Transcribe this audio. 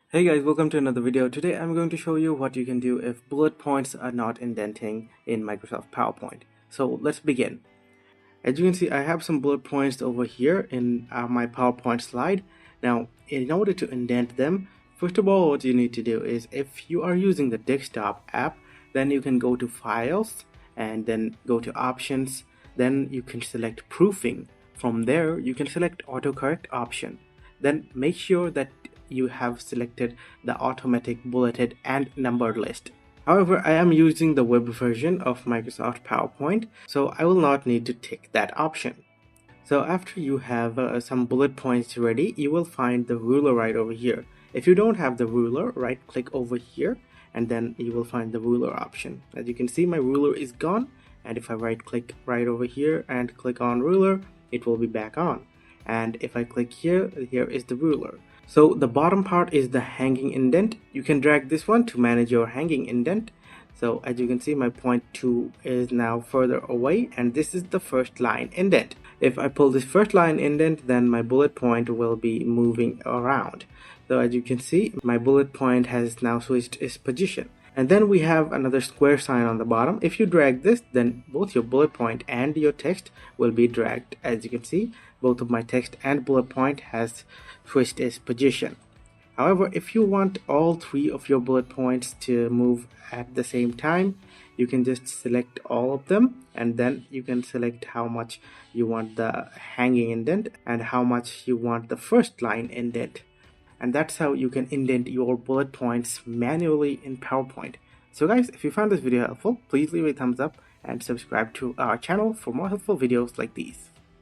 Hey guys, welcome to another video. Today I'm going to show you what you can do if bullet points are not indenting in Microsoft PowerPoint. So let's begin. As you can see, I have some bullet points over here in my PowerPoint slide. Now, in order to indent them, first of all, what you need to do is if you are using the desktop app, then you can go to Files and then go to Options. Then you can select Proofing. From there, you can select Autocorrect option. Then make sure that you have selected the automatic bulleted and numbered list. However, I am using the web version of Microsoft PowerPoint, so I will not need to tick that option. So after you have some bullet points ready, you will find the ruler right over here. If you don't have the ruler, right click over here and then you will find the ruler option. As you can see, my ruler is gone, and if I right click right over here and click on ruler, it will be back on. And if I click here, here is the ruler. So the bottom part is the hanging indent. You can drag this one to manage your hanging indent. So as you can see, my point 2 is now further away, and this is the first line indent. If I pull this first line indent, then my bullet point will be moving around. So as you can see, my bullet point has now switched its position. And then we have another square sign on the bottom. If you drag this, then both your bullet point and your text will be dragged. As you can see, both of my text and bullet point has switched its position. However, if you want all three of your bullet points to move at the same time, you can just select all of them, and then you can select how much you want the hanging indent and how much you want the first line indent. And that's how you can indent your bullet points manually in PowerPoint. So guys, if you found this video helpful, please leave a thumbs up and subscribe to our channel for more helpful videos like these.